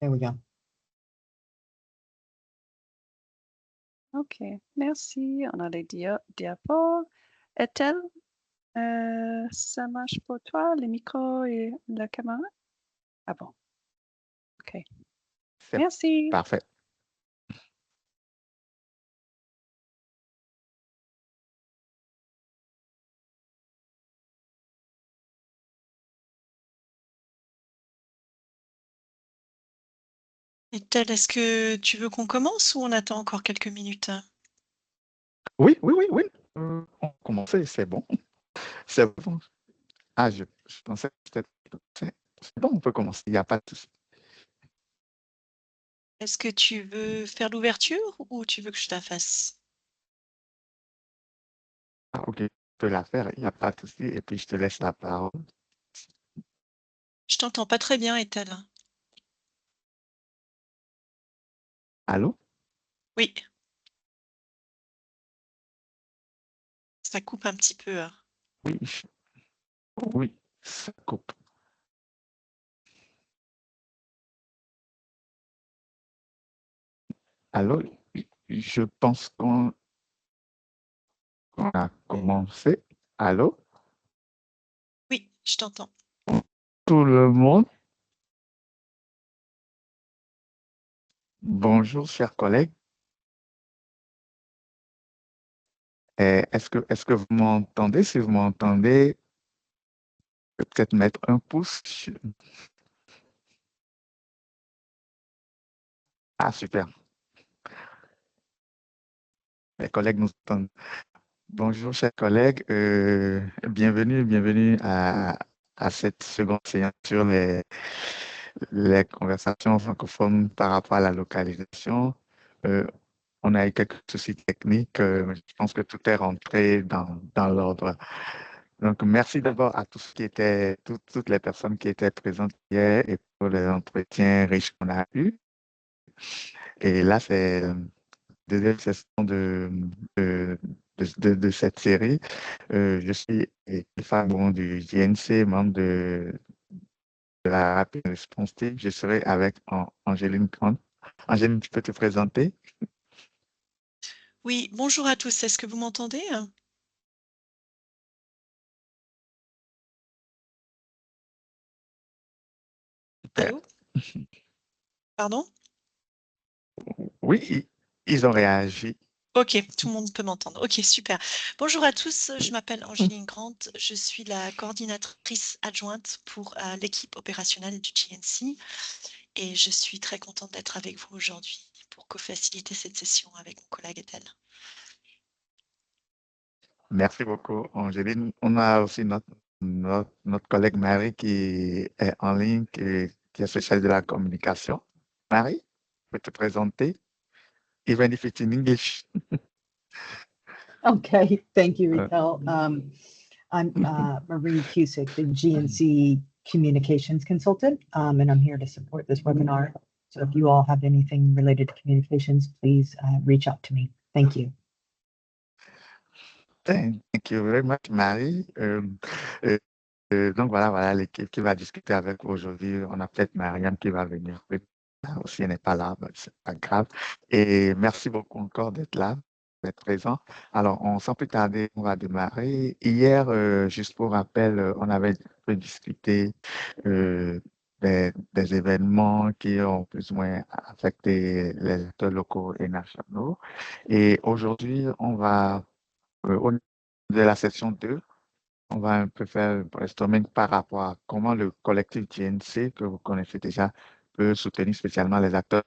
There we go. Ok, merci. On a les diapos. Ethel, ça marche pour toi, les micros et la caméra? Ah bon, ok. C'est Merci. parfait. Ethel, est-ce que tu veux qu'on commence ou on attend encore quelques minutes? Oui, oui, oui, oui. On commence, c'est bon. C'est bon. Ah, je pensais que c'était... C'est bon, on peut commencer, il n'y a pas de souci. Est-ce que tu veux faire l'ouverture ou tu veux que je la fasse? Ah, ok, je peux la faire, il n'y a pas de souci, et puis je te laisse la parole. Je t'entends pas très bien, Ethel. Allô? Oui. Ça coupe un petit peu. Oui, oui, ça coupe. Allô? Je pense qu'on a commencé. Allô? Oui, je t'entends. Tout le monde? Bonjour, chers collègues. Est-ce que vous m'entendez? Si vous m'entendez, peut-être mettre un pouce. Ah, super. Mes collègues nous entendent. Bonjour, chers collègues. Bienvenue à cette seconde séance sur les conversations francophones par rapport à la localisation. On a eu quelques soucis techniques. Mais je pense que tout est rentré dans l'ordre. Donc, merci d'abord à tous toutes les personnes qui étaient présentes hier et pour les entretiens riches qu'on a eus. Et là, c'est la deuxième session de cette série. Je suis Ilfa Bon du JNC, membre de la Rapid Response Team. Je serai avec Angéline Grant. Angéline, tu peux te présenter? Oui, bonjour à tous. Est-ce que vous m'entendez? Super. Allô? Pardon? Oui, ils ont réagi. Ok, tout le monde peut m'entendre. Ok, super. Bonjour à tous, je m'appelle Angéline Grant, je suis la coordinatrice adjointe pour l'équipe opérationnelle du GNC et je suis très contente d'être avec vous aujourd'hui pour co-faciliter cette session avec mon collègue Ethel. Merci beaucoup, Angéline. On a aussi notre collègue Marie qui est en ligne, qui est spécialiste de la communication. Marie, tu peux te présenter, even if it's in English. Okay, thank you, Raquel. I'm Marie Cusick, the GNC Communications Consultant, and I'm here to support this webinar. So if you all have anything related to communications, please reach out to me. Thank you. Thank you very much, Marie. Donc voilà l'équipe qui va discuter avec vous aujourd'hui. On a peut-être Marianne qui va venir. Là aussi, elle n'est pas là, mais c'est pas grave. Et merci beaucoup encore d'être là, d'être présent. Alors, sans plus tarder, on va démarrer. Hier, juste pour rappel, on avait un peu discuté des événements qui ont plus ou moins affecté les acteurs locaux et nationaux. Et aujourd'hui, on va au niveau de la session 2, on va un peu faire un brainstorming par rapport à comment le collectif GNC, que vous connaissez déjà, peut soutenir spécialement les acteurs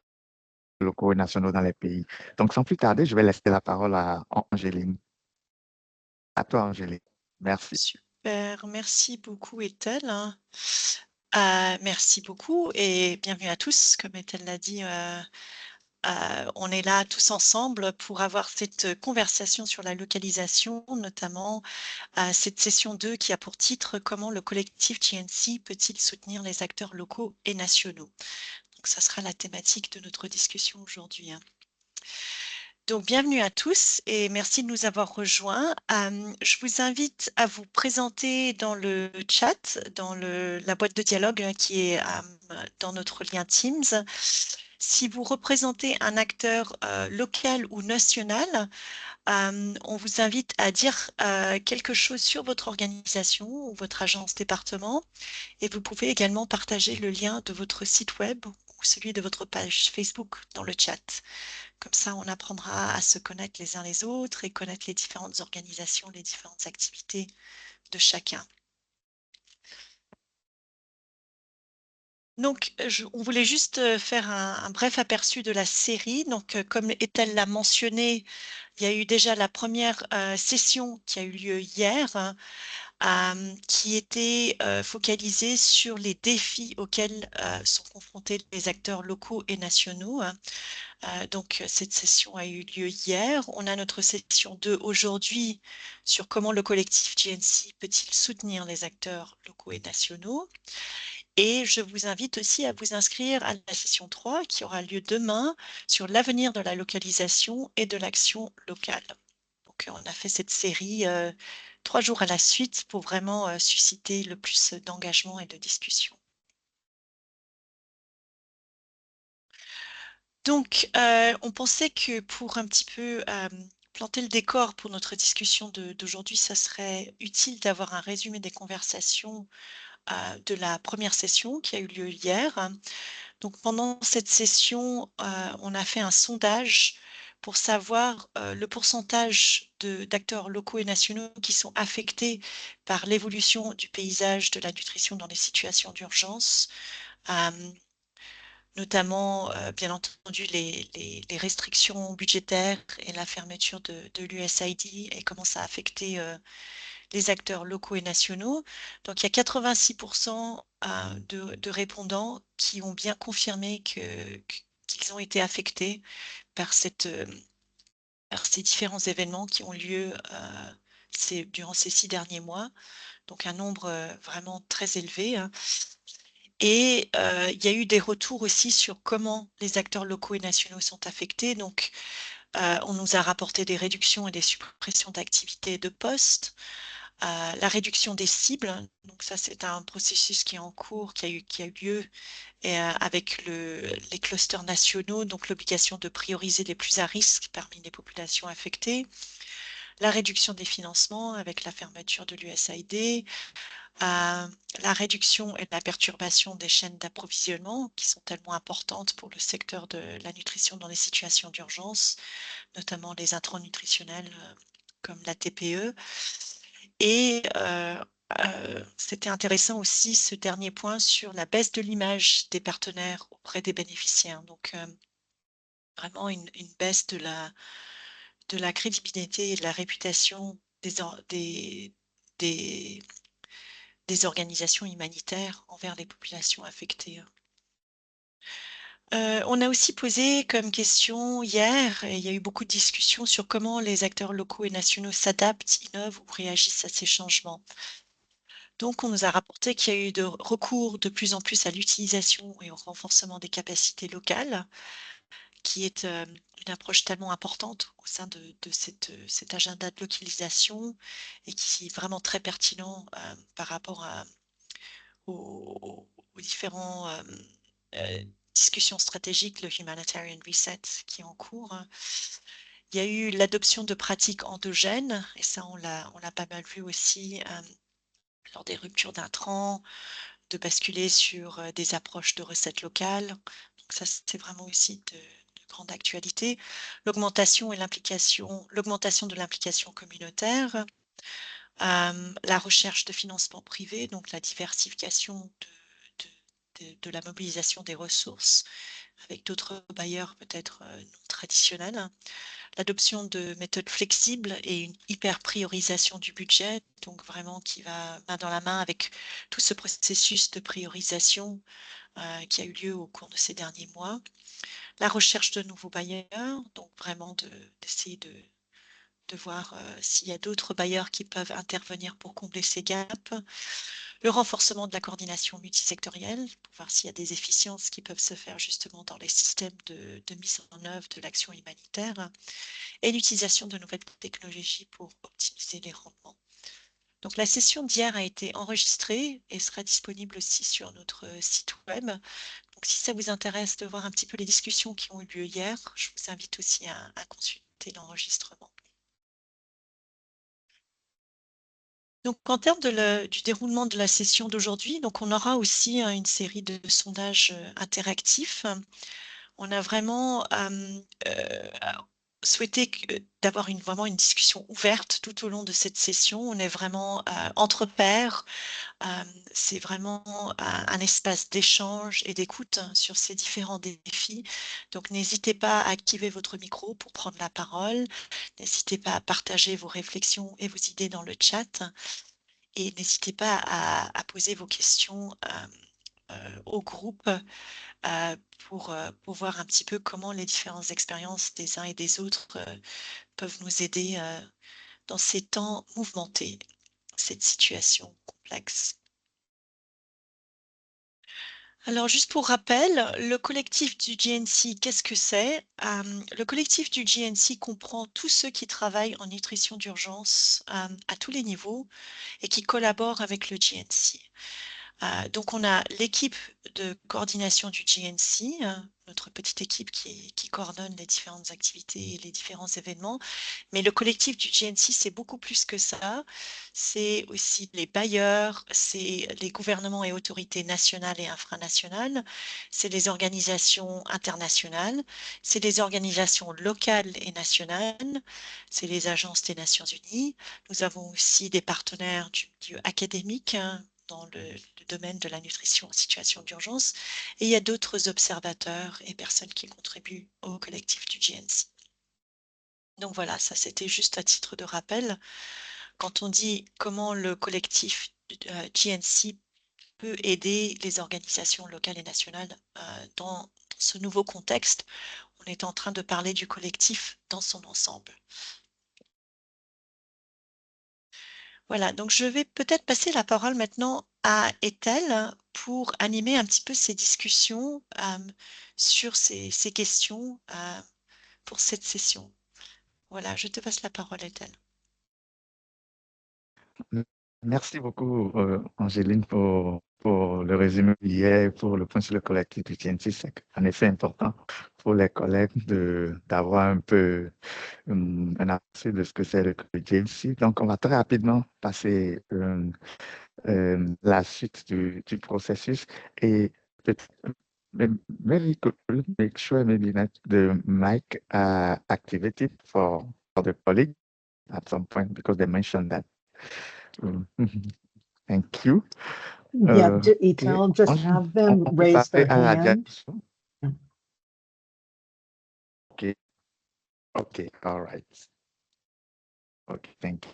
locaux et nationaux dans les pays. Donc, sans plus tarder, je vais laisser la parole à Angéline. À toi, Angéline. Merci. Super, merci beaucoup Ethel. Merci beaucoup et bienvenue à tous. Comme Ethel l'a dit, on est là tous ensemble pour avoir cette conversation sur la localisation, notamment cette session 2 qui a pour titre « Comment le collectif GNC peut-il soutenir les acteurs locaux et nationaux ?» Donc, ça sera la thématique de notre discussion aujourd'hui. Donc, bienvenue à tous et merci de nous avoir rejoints. Je vous invite à vous présenter dans le chat, dans la boîte de dialogue qui est dans notre lien Teams. Si vous représentez un acteur local ou national, on vous invite à dire quelque chose sur votre organisation ou votre agence département. Et vous pouvez également partager le lien de votre site web ou celui de votre page Facebook dans le chat. Comme ça, on apprendra à se connaître les uns les autres et connaître les différentes organisations, les différentes activités de chacun. Donc, on voulait juste faire un bref aperçu de la série. Donc, comme Ethel l'a mentionné, il y a eu déjà la première session qui a eu lieu hier, qui était focalisée sur les défis auxquels sont confrontés les acteurs locaux et nationaux. Donc, cette session a eu lieu hier. On a notre session 2 aujourd'hui sur comment le collectif GNC peut-il soutenir les acteurs locaux et nationaux. Et je vous invite aussi à vous inscrire à la session 3 qui aura lieu demain sur l'avenir de la localisation et de l'action locale. Donc, on a fait cette série 3 jours à la suite pour vraiment susciter le plus d'engagement et de discussion. Donc, on pensait que pour un petit peu planter le décor pour notre discussion d'aujourd'hui, ça serait utile d'avoir un résumé des conversations de la première session qui a eu lieu hier. Donc, pendant cette session, on a fait un sondage pour savoir le pourcentage d'acteurs locaux et nationaux qui sont affectés par l'évolution du paysage de la nutrition dans les situations d'urgence. Notamment, bien entendu, les restrictions budgétaires et la fermeture de l'USAID et comment ça a affecté les acteurs locaux et nationaux. Donc, il y a 86% de répondants qui ont bien confirmé qu'ils ont été affectés par par ces différents événements qui ont lieu durant ces 6 derniers mois. Donc, un nombre vraiment très élevé, hein. Et il y a eu des retours aussi sur comment les acteurs locaux et nationaux sont affectés. Donc, on nous a rapporté des réductions et des suppressions d'activités et de postes, la réduction des cibles. Donc, ça, c'est un processus qui est en cours, qui a eu lieu avec les clusters nationaux, donc l'obligation de prioriser les plus à risque parmi les populations affectées, la réduction des financements avec la fermeture de l'USAID, la réduction et la perturbation des chaînes d'approvisionnement qui sont tellement importantes pour le secteur de la nutrition dans les situations d'urgence, notamment les intrants nutritionnels comme la TPE. Et c'était intéressant aussi ce dernier point sur la baisse de l'image des partenaires auprès des bénéficiaires. Donc, vraiment une baisse de la crédibilité et de la réputation des, des organisations humanitaires envers les populations affectées. On a aussi posé comme question hier, et il y a eu beaucoup de discussions sur comment les acteurs locaux et nationaux s'adaptent, innovent ou réagissent à ces changements. Donc, on nous a rapporté qu'il y a eu de recours de plus en plus à l'utilisation et au renforcement des capacités locales, qui est une approche tellement importante au sein de cet agenda de localisation et qui est vraiment très pertinent par rapport aux différents discussions stratégiques, le Humanitarian Reset qui est en cours. Il y a eu l'adoption de pratiques endogènes, et ça, on l'a pas mal vu aussi lors des ruptures d'intrants, de basculer sur des approches de recettes locales. Donc ça, c'est vraiment aussi de grande actualité. L'augmentation de l'implication communautaire, la recherche de financement privé, donc la diversification de la mobilisation des ressources avec d'autres bailleurs peut-être non traditionnels, l'adoption de méthodes flexibles et une hyper priorisation du budget, donc vraiment qui va main dans la main avec tout ce processus de priorisation qui a eu lieu au cours de ces derniers mois. La recherche de nouveaux bailleurs, donc vraiment d'essayer de de voir s'il y a d'autres bailleurs qui peuvent intervenir pour combler ces gaps. Le renforcement de la coordination multisectorielle, pour voir s'il y a des efficiences qui peuvent se faire justement dans les systèmes de mise en œuvre de l'action humanitaire, et l'utilisation de nouvelles technologies pour optimiser les rendements. Donc la session d'hier a été enregistrée et sera disponible aussi sur notre site web. Donc si ça vous intéresse de voir un petit peu les discussions qui ont eu lieu hier, je vous invite aussi à consulter l'enregistrement. Donc, en termes du déroulement de la session d'aujourd'hui, donc on aura aussi une série de sondages interactifs. On a vraiment souhaité d'avoir vraiment une discussion ouverte tout au long de cette session. On est vraiment entre pairs. C'est vraiment un espace d'échange et d'écoute sur ces différents défis. Donc, n'hésitez pas à activer votre micro pour prendre la parole. N'hésitez pas à partager vos réflexions et vos idées dans le chat. Et n'hésitez pas à poser vos questions au groupe pour voir un petit peu comment les différentes expériences des uns et des autres peuvent nous aider dans ces temps mouvementés, cette situation complexe. Alors, juste pour rappel, le collectif du GNC, qu'est-ce que c'est? Le collectif du GNC comprend tous ceux qui travaillent en nutrition d'urgence à tous les niveaux et qui collaborent avec le GNC. Donc, on a l'équipe de coordination du GNC, notre petite équipe qui coordonne les différentes activités et les différents événements. Mais le collectif du GNC, c'est beaucoup plus que ça. C'est aussi les bailleurs, c'est les gouvernements et autorités nationales et infranationales, c'est les organisations internationales, c'est les organisations locales et nationales, c'est les agences des Nations Unies. Nous avons aussi des partenaires du milieu académique, dans le domaine de la nutrition en situation d'urgence. Et il y a d'autres observateurs et personnes qui contribuent au collectif du GNC. Donc voilà, ça c'était juste à titre de rappel. Quand on dit comment le collectif GNC peut aider les organisations locales et nationales dans ce nouveau contexte, on est en train de parler du collectif dans son ensemble. Voilà, donc je vais peut-être passer la parole maintenant à Ethel pour animer un petit peu ces discussions sur ces questions pour cette session. Voilà, je te passe la parole, Ethel. Merci beaucoup, Angéline, pour le résumé d'hier, pour le point sur le collectif du TNC. C'est en effet important pour les collègues d'avoir un peu un aperçu de ce que c'est le TNC. Donc, on va très rapidement passer la suite du processus et peut-être maybe could make sure maybe that the mic activated for the colleague at some point because they mentioned that. Thank you. Yeah, Et Etel, just ensuite, have them on peut raise passer their à la hand. diapositive. OK, OK, all right. OK, thank you.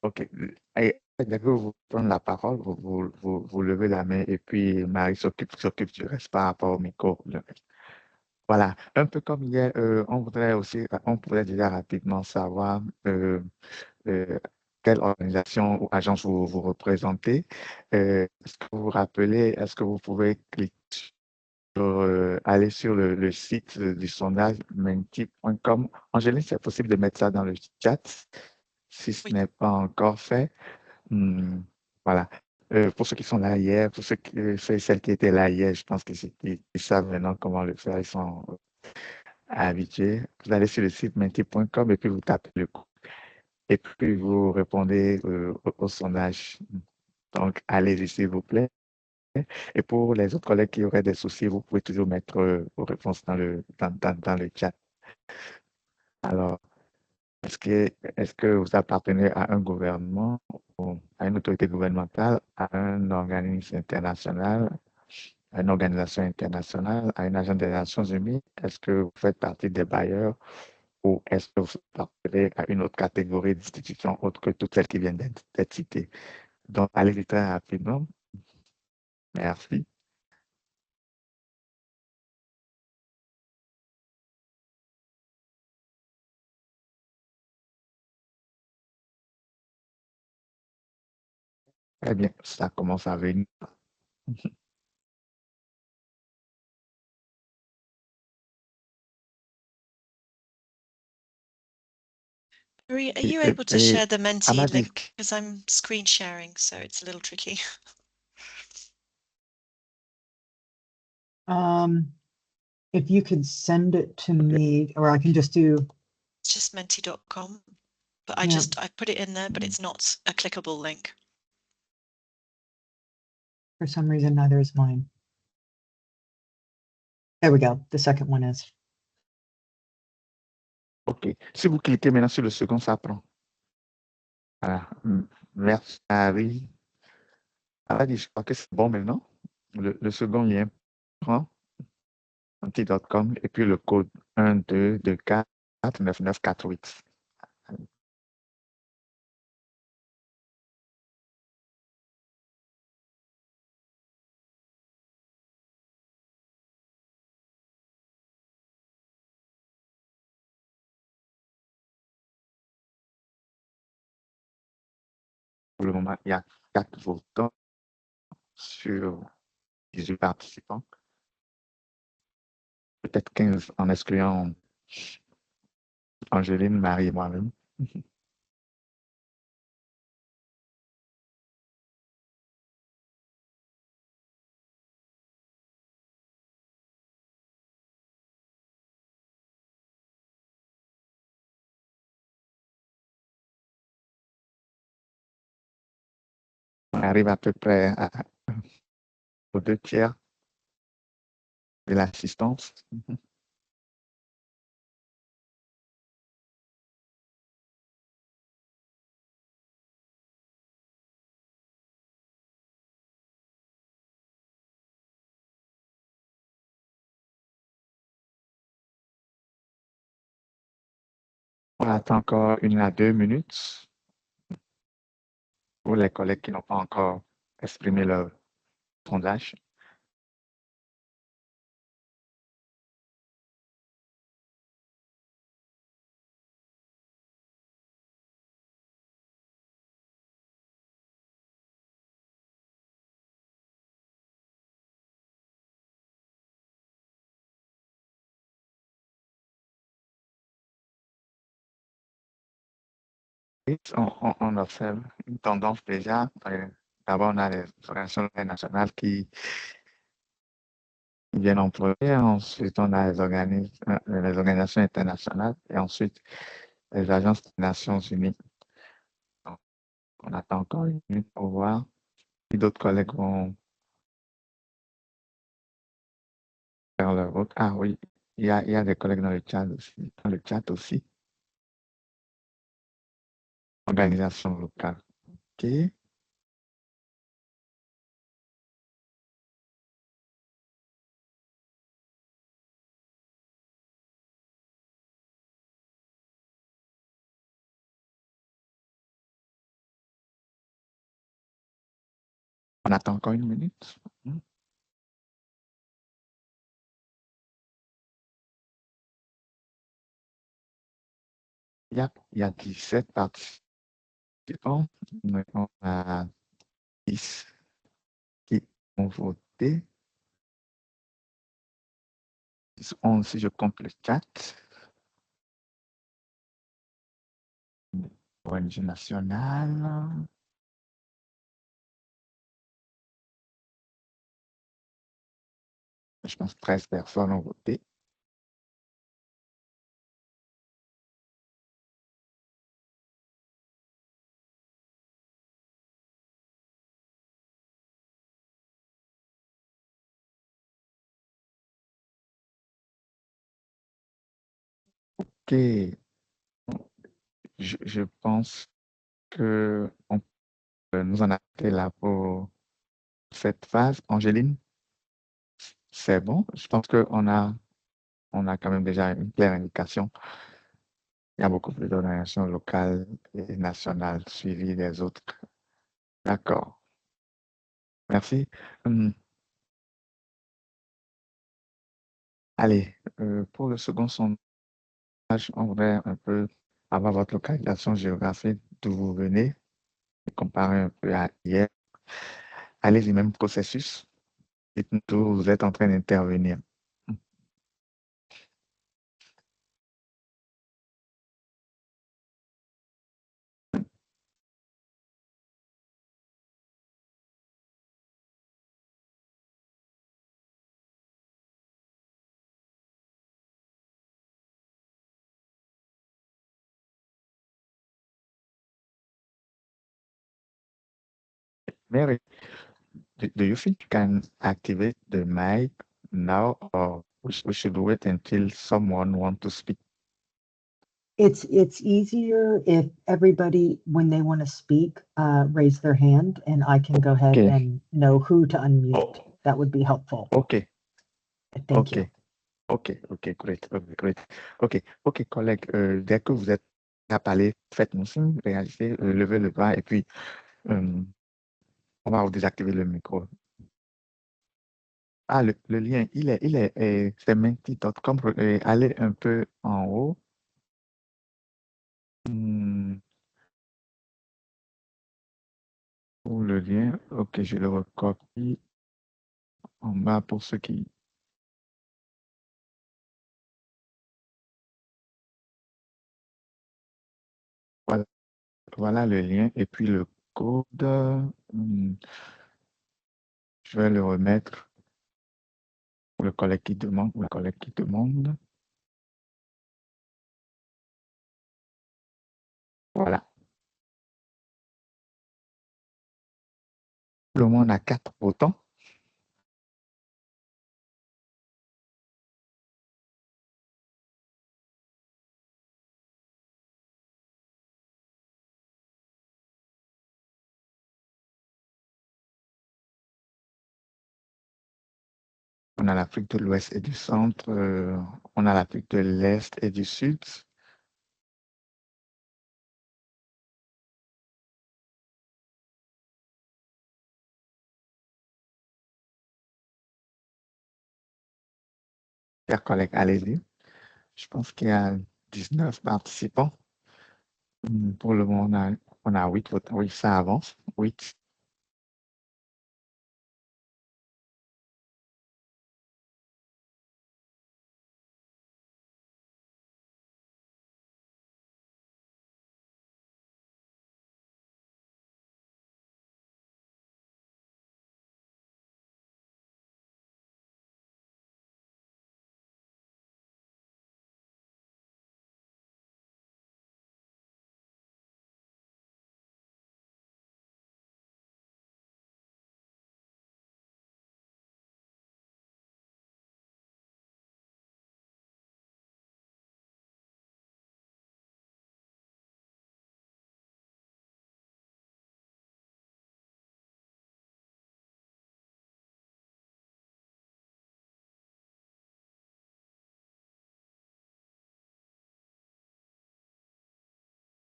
OK. Et dès que vous prenez la parole, vous levez la main et puis Marie s'occupe du reste par rapport au micro. Voilà, un peu comme hier, on pourrait déjà rapidement savoir euh, quelle organisation ou agence vous représentez. Est-ce que vous vous rappelez, est-ce que vous pouvez cliquer sur, aller sur le site du sondage menti.com. Angéline, c'est possible de mettre ça dans le chat si ce Oui. n'est pas encore fait. Voilà. Pour ceux qui sont là hier, pour celles qui étaient là hier, je pense qu'ils savent maintenant comment le faire. Ils sont habitués. Vous allez sur le site menti.com et puis vous tapez le coup. Et puis vous répondez au sondage. Donc, allez-y, s'il vous plaît. Et pour les autres collègues qui auraient des soucis, vous pouvez toujours mettre vos réponses dans le chat. Alors, est-ce que vous appartenez à un gouvernement, ou à une autorité gouvernementale, à un organisme international, à une organisation internationale, à une agence des Nations Unies? Est-ce que vous faites partie des bailleurs ou est-ce que vous appartenez à une autre catégorie d'institutions autre que toutes celles qui viennent d'être citées? Donc, allez-y très rapidement. Merci. Eh bien, ça commence à venir. Marie, are Et, you et- able to et share the Menti Amadi, link? Because I'm screen sharing, so it's a little tricky. If you could send it to me, or I can just do, It's just menti.com, but Yeah. I put it in there, but it's not a clickable link. for some reason, neither is mine. There we go. The second one is. OK. Si vous cliquez maintenant sur le second, ça prend. Voilà. Merci, Harry. Amadi, je crois que c'est bon maintenant. Le second lien prend menti.com et puis le code 122499948. Pour le moment, il y a 4 votants sur 18 participants. Peut-être 15 en excluant Angéline, Marie et moi-même. On arrive à peu près aux 2 tiers de l'assistance. On attend encore 1 à 2 minutes pour les collègues qui n'ont pas encore exprimé leur sondage. On observe une tendance déjà. D'abord, on a les organisations internationales qui viennent en premier. Ensuite, on a les organisations internationales et ensuite les agences des Nations Unies. Donc, on attend encore 1 minute pour voir si d'autres collègues vont faire leur vote. Ah oui, il y a des collègues dans le chat aussi. Organisation locale. OK. On attend encore 1 minute. Il y a 17 participants. On a 10 qui ont voté. 11 si je compte le chat. ONG nationale. Je pense que 13 personnes ont voté. OK. Je pense que on peut nous en arrêter là pour cette phase. Angéline, c'est bon. Je pense qu'on a quand même déjà une claire indication. Il y a beaucoup plus d'organisations locales et nationales suivies des autres. D'accord. Merci. Allez, pour le second sondage, on voudrait un peu avoir votre localisation géographique d'où vous venez et comparer un peu à hier. Allez-y, même processus. Et vous êtes en train d'intervenir. Mary, do you think you can activate the mic now, or we should wait until someone wants to speak? It's easier if everybody, when they want to speak, raise their hand and I can go ahead Okay. and know who to unmute. Oh, That would be helpful. okay. Thank you. OK, great, great. OK, collègues, dès que vous êtes à parler, faites-nous signe, réagissez, levez le bras et puis on va vous désactiver le micro. Ah, le lien, c'est menti.com. Allez un peu en haut. Pour le lien, OK, je le recopie en bas pour ceux qui... Voilà le lien et puis le code. Je vais le remettre pour le collègue qui demande ou la collègue qui demande. Voilà. Tout le monde a 4 boutons. On a l'Afrique de l'Ouest et du Centre, on a l'Afrique de l'Est et du Sud. Chers collègues, allez-y. Je pense qu'il y a 19 participants. Pour le moment, on a 8 votants. Oui, ça avance. 8.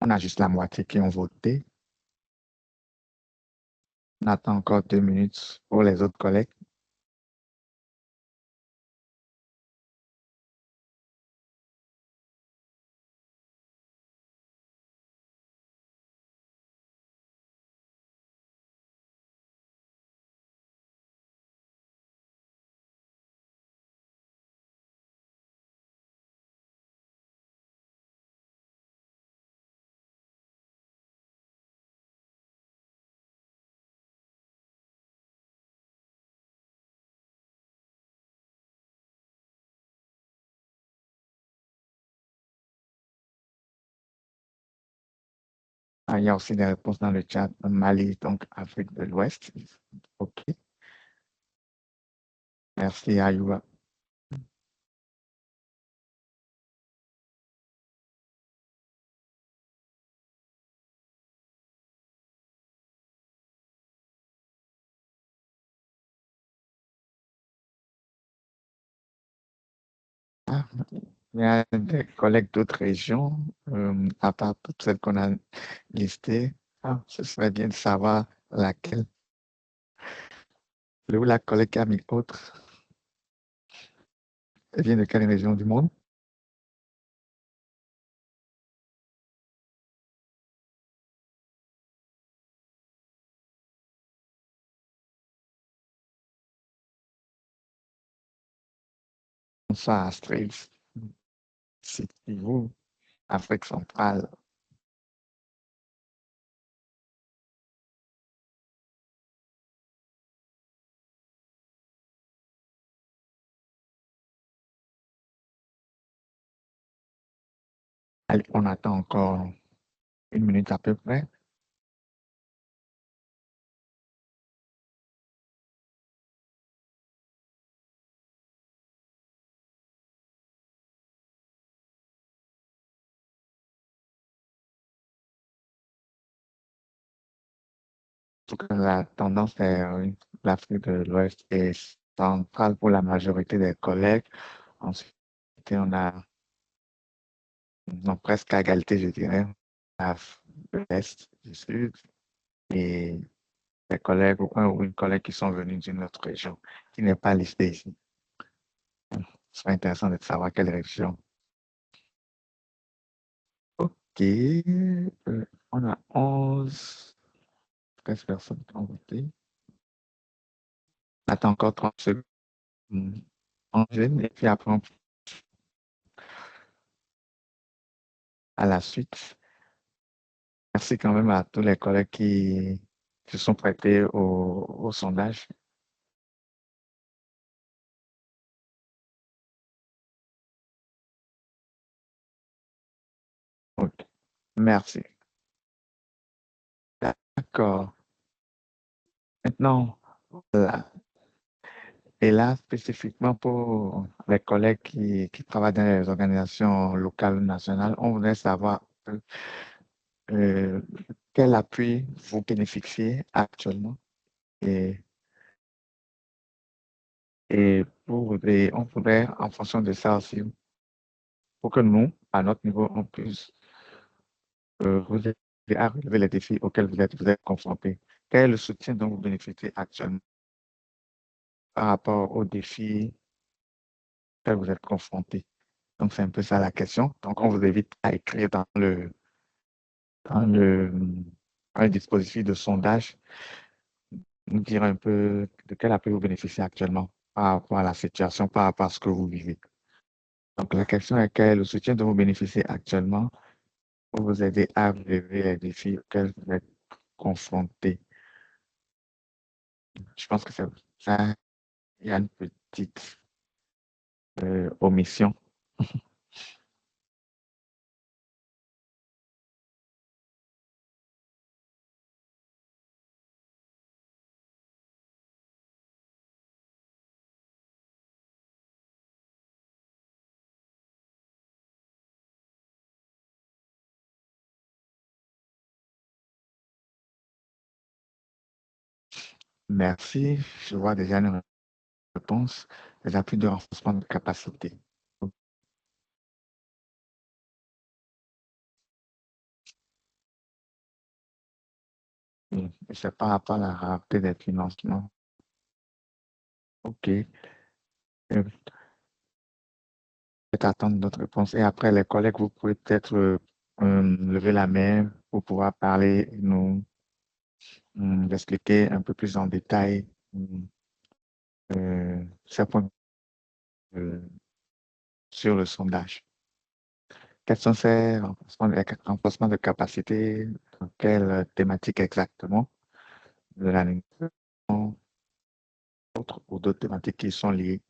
On a juste la moitié qui ont voté. On attend encore 2 minutes pour les autres collègues. Ah, il y a aussi des réponses dans le chat. Mali, donc Afrique de l'Ouest. OK. Merci, Ayouba. Ah, il y a des collègues d'autres régions, à part toutes celles qu'on a listées. Ah, ce serait bien de savoir laquelle. Où la collègue qui a mis autre, elle vient de quelle région du monde? Bonsoir Astrid. C'est vous, Afrique centrale. Allez, on attend encore 1 minute à peu près. En tout cas, la tendance vers l'Afrique de l'Ouest est centrale pour la majorité des collègues. Ensuite, on a non, presque à égalité, je dirais, de l'Est, du Sud, et des collègues ou un ou une collègue qui sont venus d'une autre région, qui n'est pas listée ici. Ce serait intéressant de savoir quelle région. OK. On a 13 personnes qui ont voté. On attend encore 30 secondes. Et puis après, on passe à la suite. Merci quand même à tous les collègues qui se sont prêtés au sondage. OK. Merci. D'accord. Maintenant, là, et là, spécifiquement pour les collègues qui travaillent dans les organisations locales ou nationales, on voudrait savoir euh, quel appui vous bénéficiez actuellement et, on voudrait, en fonction de ça aussi, pour que nous, à notre niveau, on puisse vous aider à relever les défis auxquels vous êtes confrontés. Quel est le soutien dont vous bénéficiez actuellement par rapport aux défis auxquels vous êtes confrontés? Donc, c'est un peu ça la question. Donc, on vous invite à écrire dans le, un dispositif de sondage, nous dire un peu de quel appui vous bénéficiez actuellement par rapport à la situation, par rapport à ce que vous vivez. Donc, la question est quel est le soutien dont vous bénéficiez actuellement pour vous aider à relever les défis auxquels vous êtes confrontés. Je pense que ça, il y a une petite omission. Merci. Je vois déjà une réponse. Les appuis de renforcement de capacité. Et c'est par rapport à la rareté des financements. OK. Peut-être attendre d'autres réponses. Et après, les collègues, vous pouvez peut-être lever la main pour pouvoir parler et nous expliquer un peu plus en détail ces points sur le sondage. Quels sont ces renforcements de capacité? Dans quelle thématique exactement? De la nutrition, ou d'autres thématiques qui sont liées.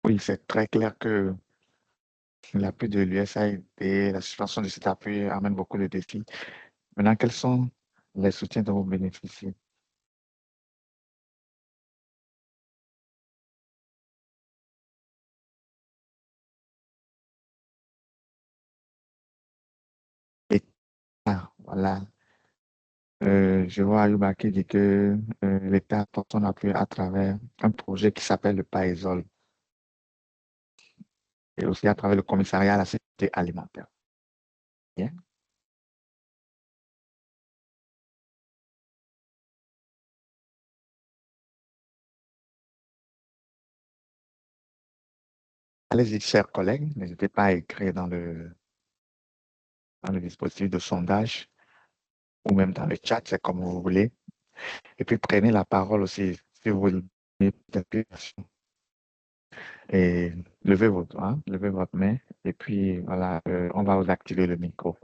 Oui, c'est très clair que l'appui de l'USAID et la suspension de cet appui amène beaucoup de défis. Maintenant, quels sont les soutiens dont vous bénéficiez? Et voilà. Je vois Ayuba qui dit que l'État apporte son appui à travers un projet qui s'appelle le PAESOL et aussi à travers le commissariat à la sécurité alimentaire. Bien. Allez-y, chers collègues, n'hésitez pas à écrire dans le dispositif de sondage ou même dans le chat, c'est comme vous voulez. Et puis prenez la parole aussi si vous voulez peut-être une question. Et levez levez votre main, et puis voilà, on va vous activer le micro.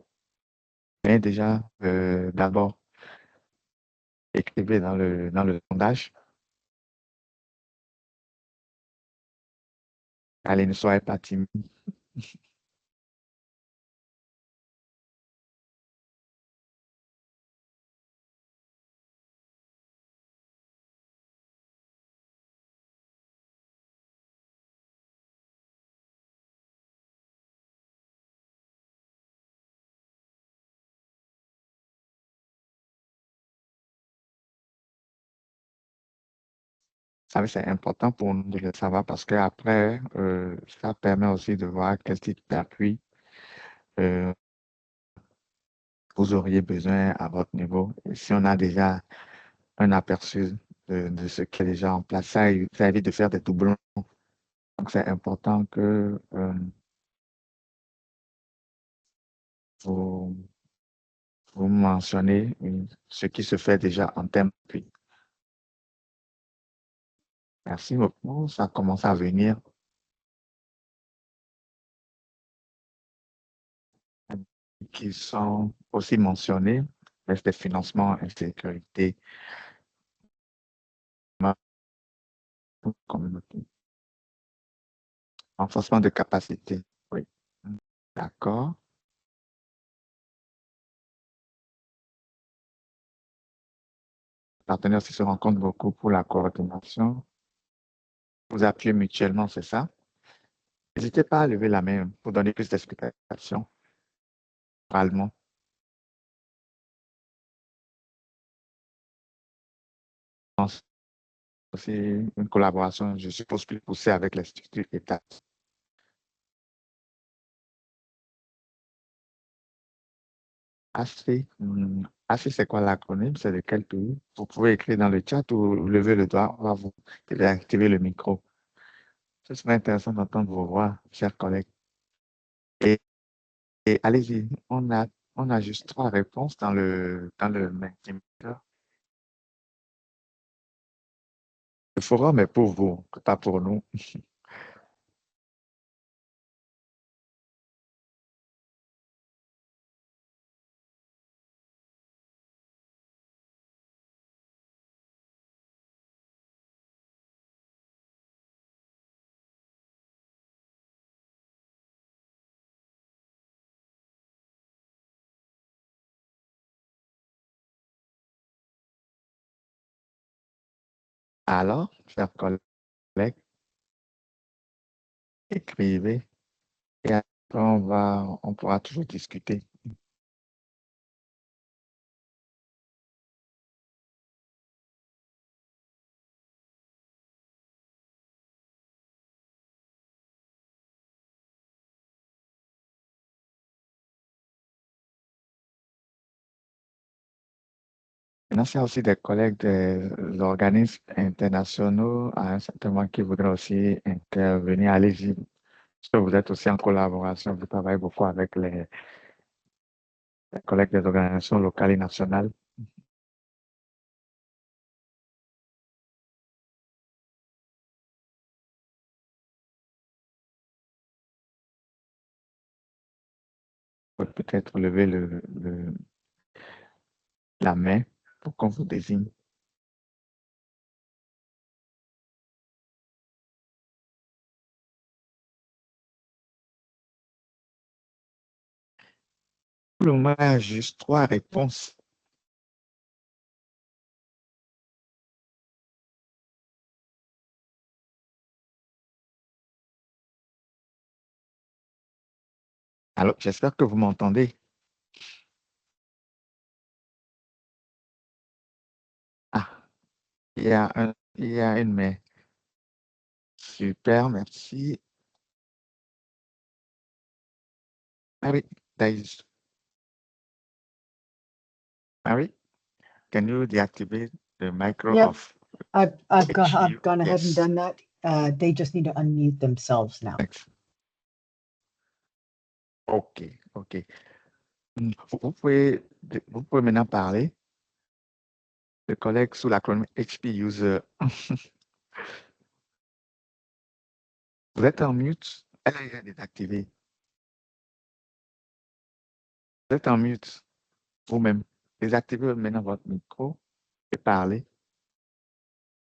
Mais déjà, d'abord, écrivez dans le sondage. Allez, ne soyez pas timide. Ça, c'est important pour nous de le savoir parce qu'après, ça permet aussi de voir quel type d'appui vous auriez besoin à votre niveau. Et si on a déjà un aperçu de ce qui est déjà en place, ça évite de faire des doublons. Donc, c'est important que vous, vous mentionnez ce qui se fait déjà en termes d'appui. Merci beaucoup. Ça commence à venir. Qui sont aussi mentionnés, des financements, insécurité, communauté, renforcement de capacité. Oui, d'accord. Les partenaires aussi se rencontrent beaucoup pour la coordination. Vous appuyez mutuellement, c'est ça? N'hésitez pas à lever la main pour donner plus d'explications oralement. Aussi une collaboration, je suppose, plus poussée avec les structures État. AC, c'est quoi l'acronyme? C'est de quel pays? Vous pouvez écrire dans le chat ou lever le doigt, on va vous activer le micro. Ce serait intéressant d'entendre vos voix, chers collègues. Et, et allez-y, on a juste 3 réponses dans le Mentimeter. Le forum est pour vous, pas pour nous. Alors, chers collègues, écrivez et après on pourra toujours discuter. Maintenant, il y a aussi des collègues des organismes internationaux à un certain moment qui voudraient aussi intervenir. Allez-y. Parce que vous êtes aussi en collaboration, vous travaillez beaucoup avec les collègues des organisations locales et nationales. Vous pouvez peut-être lever la main pour qu'on vous désigne. Pour le moment, il y a juste 3 réponses. Alors, j'espère que vous m'entendez. Ah, il y a une main. Super, merci. Mary, Mary, can you deactivate the micro Yep. of I've gone ahead and Yes. done that. They just need to unmute themselves now. Thanks. OK. Vous pouvez vous pouvez maintenant parler. Le collègue sous l'acronyme HP User. Vous êtes en mute. Elle a désactivé. Vous êtes en mute vous-même. Désactivez maintenant votre micro et parlez.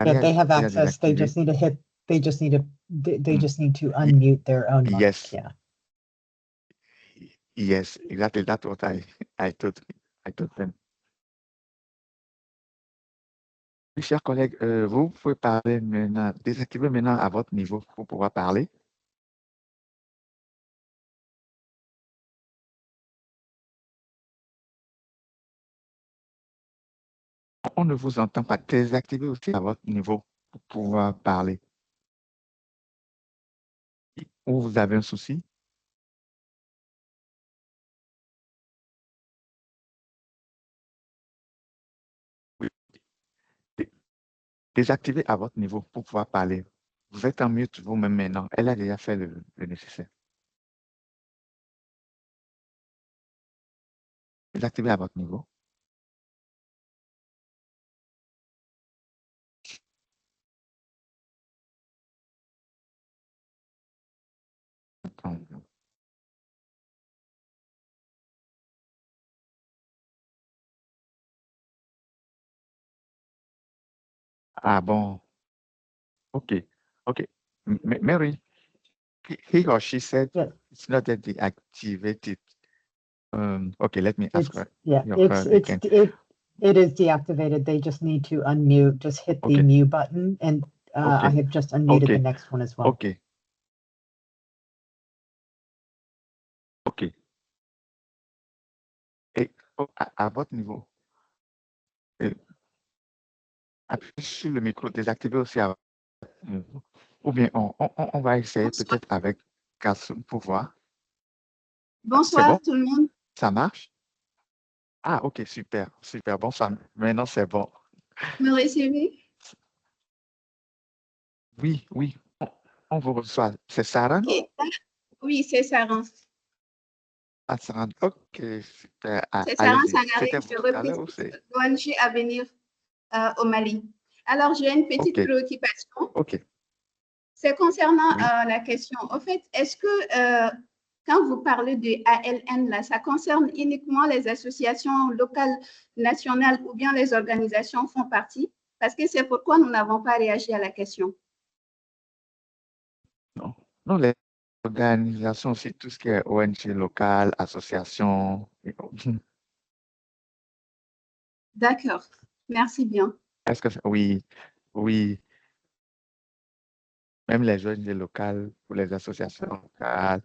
Yeah, they have Elle a access. They désactivé. just need to hit, they just need to, they Mm. just need to unmute their own mic. Yes. Yeah. Yes, exactly. That's what I told them. Oui, chers collègues, vous pouvez parler maintenant, désactiver maintenant à votre niveau pour pouvoir parler. On ne vous entend pas. Désactivez aussi à votre niveau pour pouvoir parler. Ou vous avez un souci? Oui. Désactivez à votre niveau pour pouvoir parler. Vous êtes en mute vous-même maintenant. Elle a déjà fait le nécessaire. Désactivez à votre niveau. Ah bon. Okay. Okay. Mary, he or she said Yeah. it's not that deactivated. Okay, let me ask It's, her. yeah, Her again. it is deactivated. They just need to unmute, just hit the Okay. mute button, and I Okay. have just unmuted Okay. the next one as well. Okay. Okay. Et à votre niveau, appuyez sur le micro, désactivez aussi à votre niveau. Ou bien on va essayer peut-être avec Kassoum pour voir. Bonsoir bon? tout le monde. Ça marche? Ah, ok, super, super. Bon, maintenant c'est bon. Me recevez? Oui, oui, on vous reçoit. C'est Sarah? Ok. Oui, c'est Sarah. Ah, Sarah, ok, super. Ah, C'est Sarah allez-y. Sangaré, C'était je vous tout à l'heure ou c'est? représente l'ONG Avenir au Mali. Alors, j'ai une petite Ok. préoccupation. Ok. C'est concernant Oui. la question. En fait, est-ce que quand vous parlez de ALN, là, ça concerne uniquement les associations locales, nationales ou bien les organisations font partie? Parce que c'est pourquoi nous n'avons pas réagi à la question. Non, non, les organisations, c'est tout ce qui est ONG locale, association. D'accord. Merci bien. Est-ce que oui, oui, même les ONG locales ou les associations locales.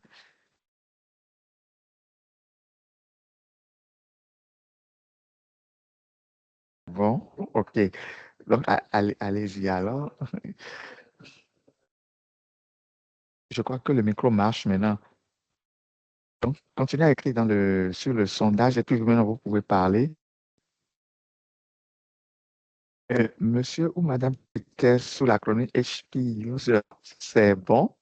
Bon, ok. Donc, allez-y alors. Je crois que le micro marche maintenant. Donc, continuez à écrire sur le sondage et puis maintenant vous pouvez parler. Monsieur ou madame qui était sous la chronique HP User, c'est bon?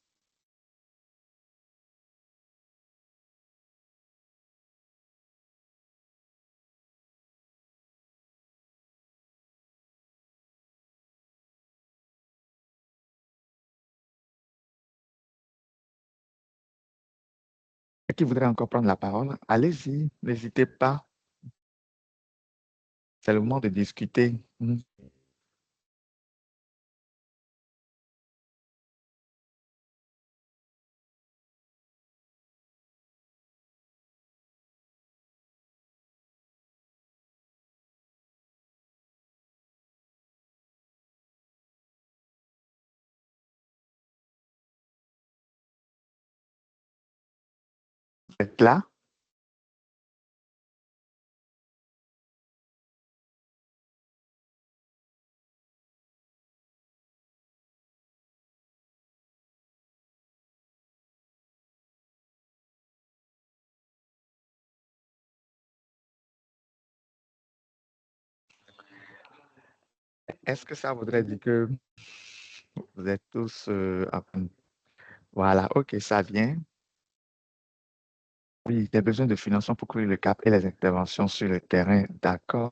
Qui voudrait encore prendre la parole? Allez-y, n'hésitez pas. C'est le moment de discuter. Vous êtes là? Est-ce que ça voudrait dire que vous êtes tous... voilà, ok, ça vient. Oui, des besoins de financement pour couvrir le cap et les interventions sur le terrain, d'accord.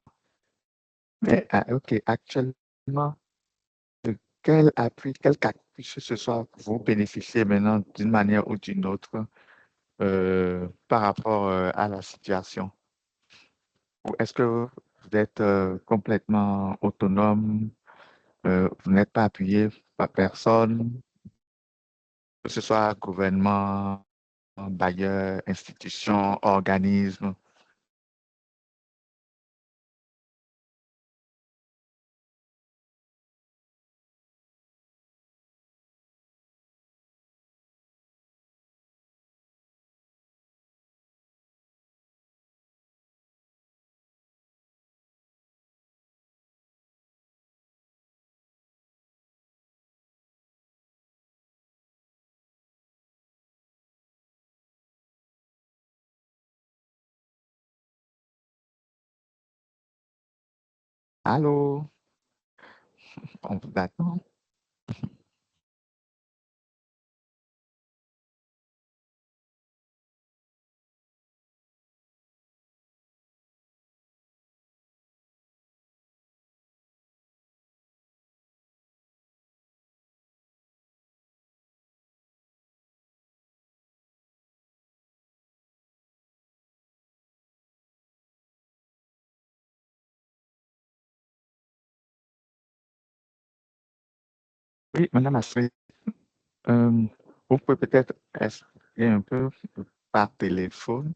Mais, OK, actuellement, de quel appui, quel appui que ce soit, vous bénéficiez maintenant d'une manière ou d'une autre par rapport à la situation? Ou est-ce que vous êtes complètement autonome, vous n'êtes pas appuyé par personne, que ce soit gouvernement, bailleur, institution, organisme? Allô? On vous attend. Oui, Madame Astrid, euh, vous pouvez peut-être expliquer un peu par téléphone.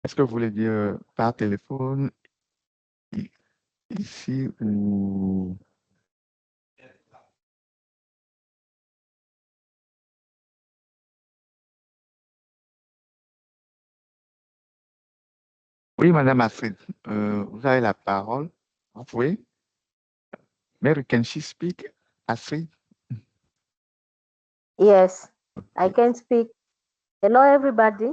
Est-ce que vous voulez dire par téléphone i- ici ou... Oui, Madame Astrid, vous avez la parole. Vous pouvez. Mary, can she speak? Astrid? Yes, I can speak. Hello, everybody.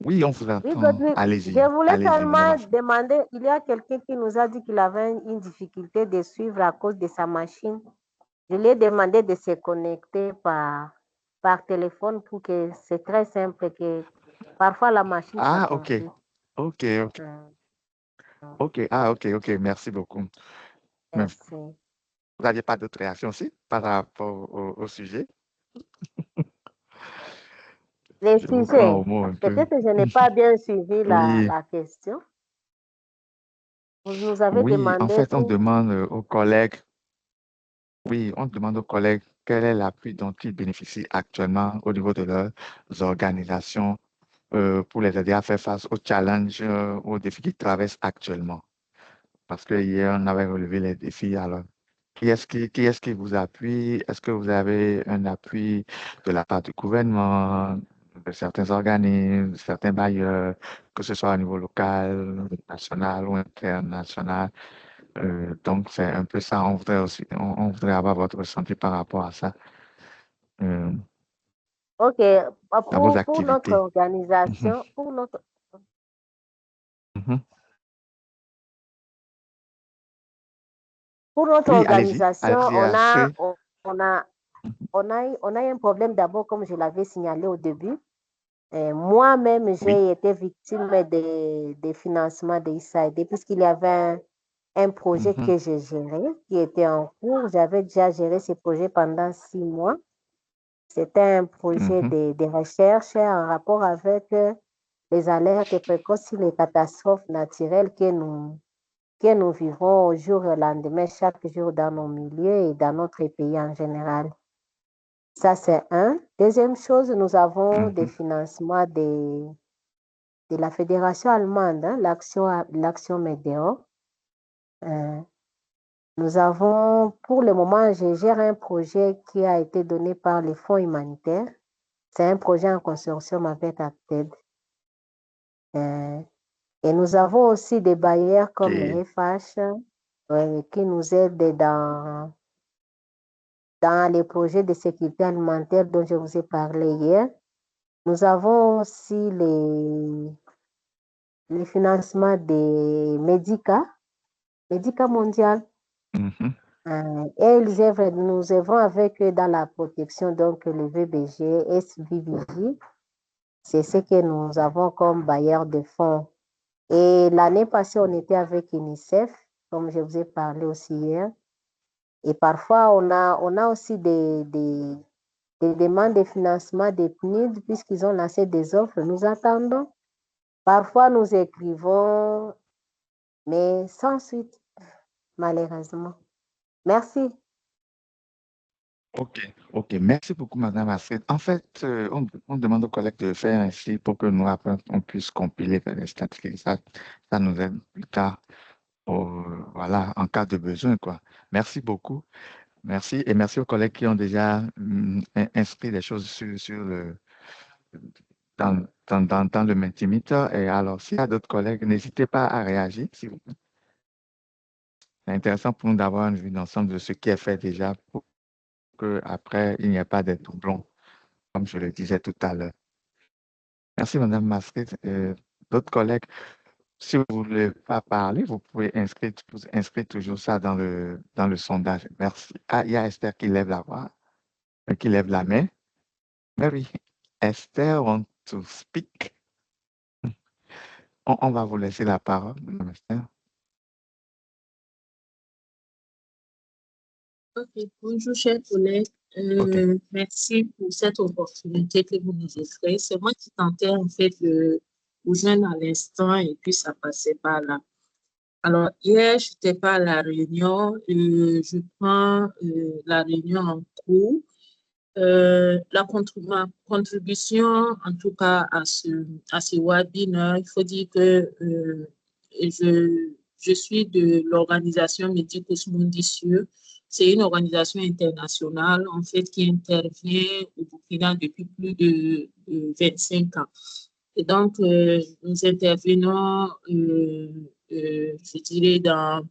Oui, on vous Oui, entend. Godwin, Allez-y, je voulais allez-y, Madame seulement Astrid. demander, il y a quelqu'un qui nous a dit qu'il avait une difficulté de suivre à cause de sa machine. Je lui ai demandé de se connecter par téléphone pour que c'est très simple que parfois la machine ça Ah, OK. conflit. OK, OK. Mm, OK, ah, OK, OK. Merci beaucoup. Mais Merci. vous n'aviez pas d'autres réactions aussi par rapport au sujet? Le Je vous prends sujet, au mot un peu. peut-être que je n'ai pas bien suivi Oui, la question. Vous nous avez oui, en demandé fait, on pour... demande aux collègues, oui, on demande aux collègues quel est l'appui dont ils bénéficient actuellement au niveau de leurs organisations pour les aider à faire face aux challenges, aux défis qu'ils traversent actuellement. Parce que hier, on avait relevé les défis. Alors, qui est-ce qui vous appuie? Est-ce que vous avez un appui de la part du gouvernement, de certains organismes, de certains bailleurs, que ce soit au niveau local, national ou international? Donc, c'est un peu ça. On voudrait aussi, on voudrait avoir votre ressenti par rapport à ça, euh, OK, dans vos pour notre activités. Mhm, organisation, mhm. pour notre Oui, organisation, allez-y, Astrid. on a, on a un problème d'abord, comme je l'avais signalé au début. Moi-même, Oui. j'ai été victime des financements de USAID puisqu'il y avait un projet Mhm, que j'ai géré, qui était en cours. J'avais déjà géré ce projet pendant 6 mois. C'était un projet mhm, de recherche en rapport avec les alertes précoces sur les catastrophes naturelles que nous vivons au jour au lendemain, chaque jour dans nos milieux et dans notre pays en général. Ça, c'est un. Deuxième chose, nous avons des mhm. financements de la Fédération allemande, hein, l'action Météo. Euh, nous avons, pour le moment, je gère un projet qui a été donné par les fonds humanitaires. C'est un projet en consortium avec Acted. Et nous avons aussi des bailleurs comme les OK. FH qui nous aident dans les projets de sécurité alimentaire dont je vous ai parlé hier. Nous avons aussi les financements des médicaments mondiaux. Mhm. Et nous œuvrons avec eux dans la protection, donc le VBG, SVBJ. C'est ce que nous avons comme bailleur de fonds. Et l'année passée, on était avec UNICEF, comme je vous ai parlé aussi hier. Et parfois, on a aussi des demandes de financement des PNUD, puisqu'ils ont lancé des offres. Nous attendons. Parfois, nous écrivons, mais sans suite, malheureusement. Merci. Ok. Merci beaucoup, Madame Astrid. En fait, on demande aux collègues de faire ainsi pour que nous, après, on puisse compiler les statistiques. Ça nous aide plus tard, voilà, en cas de besoin, quoi. Merci beaucoup. Merci. Et merci aux collègues qui ont déjà inscrit des choses dans le Mentimeter. Et alors, s'il y a d'autres collègues, n'hésitez pas à réagir, s'il vous plaît. C'est intéressant pour nous d'avoir une vue d'ensemble de ce qui est fait déjà pour qu'après, il n'y ait pas de doublons, comme je le disais tout à l'heure. Merci, Madame Masrid. D'autres collègues, si vous ne voulez pas parler, vous pouvez inscrire toujours ça dans le sondage. Merci. Ah, il y a Esther qui lève la voix, qui lève la main. Mary, Esther want to speak. On va vous laisser la parole, Madame Esther. Ok, bonjour chers collègues. Ok. Merci pour cette opportunité que vous nous offrez. C'est moi qui tentais en fait de vous joindre à l'instant et puis ça passait pas là. Alors hier, je n'étais pas à la réunion. Je prends la réunion en cours. Ma contribution, en tout cas à ce webinaire, il faut dire que je suis de l'organisation Medicus Munditieux. C'est une organisation internationale, en fait, qui intervient au Burkina depuis plus de 25 ans. Et donc, nous intervenons, je dirais, dans